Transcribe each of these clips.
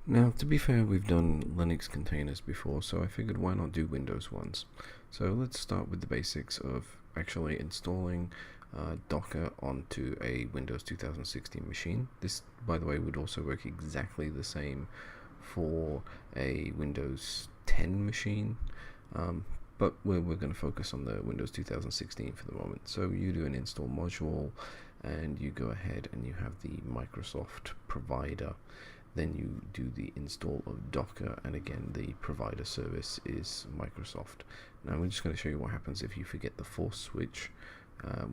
Now, to be fair, we've done Linux containers before, so I figured why not do Windows ones. So let's start with the basics of actually installing Docker onto a Windows 2016 machine. This, by the way, would also work exactly the same for a Windows 10 machine, but we're going to focus on the Windows 2016 for the moment. So you do an install module, and you go ahead and you have the Microsoft provider. Then you do the install of Docker, and again the provider service is Microsoft. Now we're just going to show you what happens if you forget the force switch,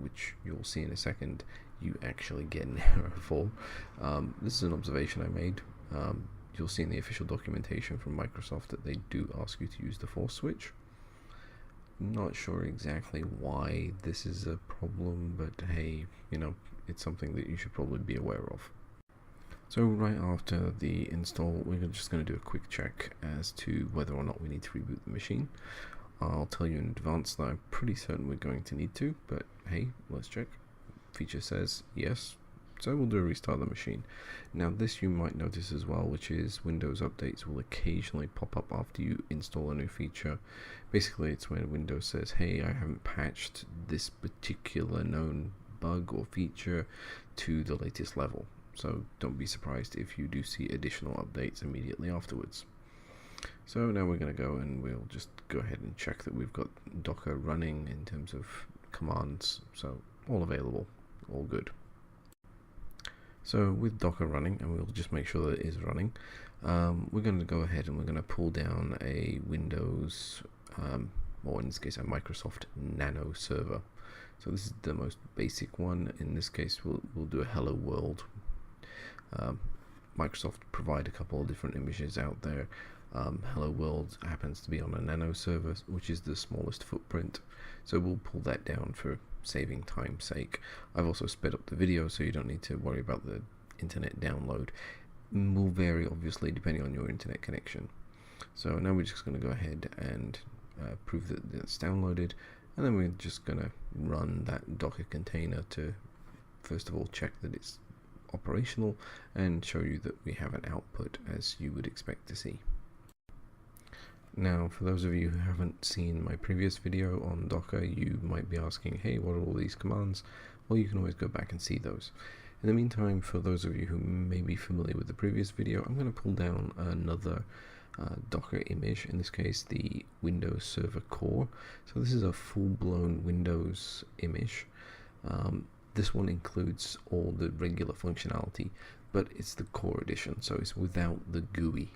which you'll see in a second. You actually get an error for. This is an observation I made. You'll see in the official documentation from Microsoft that they do ask you to use the force switch. Not sure exactly why this is a problem, but hey, it's something that you should probably be aware of. So right after the install, we're just going to do a quick check as to whether or not we need to reboot the machine. I'll tell you in advance that I'm pretty certain we're going to need to, but hey, let's check. Feature says yes, so we'll do a restart of the machine. Now this you might notice as well, which is Windows updates will occasionally pop up after you install a new feature. Basically it's when Windows says, hey, I haven't patched this particular known bug or feature to the latest level. So don't be surprised if you do see additional updates immediately afterwards. So now we're going to go and we'll just go ahead and check that we've got Docker running in terms of commands. So all available, all good. So with Docker running, and we'll just make sure that it is running, we're going to go ahead and we're going to pull down a Windows, or in this case a Microsoft Nano server. So this is the most basic one. In this case we'll do a hello world. Microsoft provide a couple of different images out there. Hello World happens to be on a Nano server, which is the smallest footprint, so we'll pull that down for saving time's sake. I've also sped up the video so you don't need to worry about the internet download. Will vary obviously depending on your internet connection. So now we're just going to go ahead and prove that it's downloaded, and then we're just going to run that Docker container to first of all check that it's operational and show you that we have an output as you would expect to see. Now for those of you who haven't seen my previous video on Docker, you might be asking, hey, what are all these commands? Well, you can always go back and see those. In the meantime, for those of you who may be familiar with the previous video, I'm going to pull down another Docker image, in this case the Windows Server Core. So this is a full-blown Windows image. This one includes all the regular functionality, but it's the core edition, so it's without the GUI.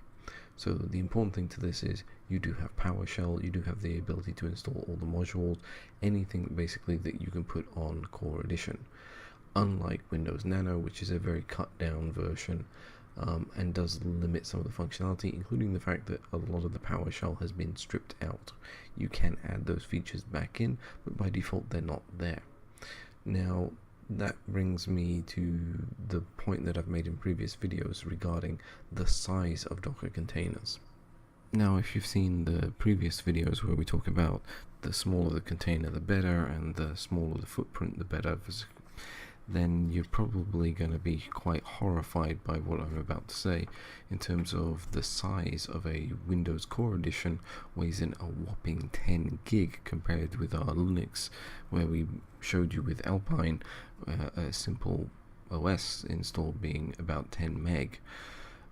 So the important thing to this is you do have PowerShell, you do have the ability to install all the modules, anything basically that you can put on core edition. Unlike Windows Nano, which is a very cut down version and does limit some of the functionality, including the fact that a lot of the PowerShell has been stripped out. You can add those features back in, but by default they're not there. Now that brings me to the point that I've made in previous videos regarding the size of Docker containers. Now if you've seen the previous videos where we talk about the smaller the container the better, and the smaller the footprint the better, then you're probably going to be quite horrified by what I'm about to say in terms of the size of a Windows Core Edition weighs in a whopping 10 gig compared with our Linux, where we showed you with Alpine a simple OS install being about 10 meg.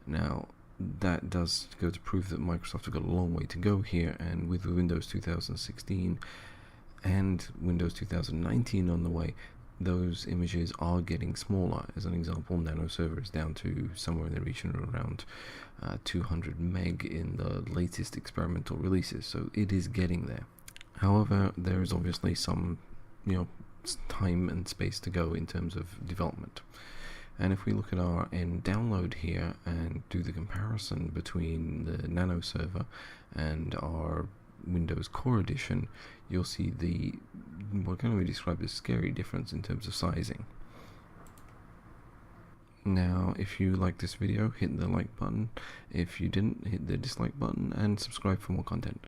Now that does go to prove that Microsoft have got a long way to go here, and with Windows 2016 and Windows 2019 on the way, those images are getting smaller. As an example, Nano server is down to somewhere in the region of around 200 meg in the latest experimental releases, so it is getting there. However, there is obviously some time and space to go in terms of development. And if we look at our end download here and do the comparison between the Nano server and our Windows Core Edition, you'll see what can we describe as scary difference in terms of sizing. Now if you like this video, hit the like button. If you didn't, hit the dislike button and subscribe for more content.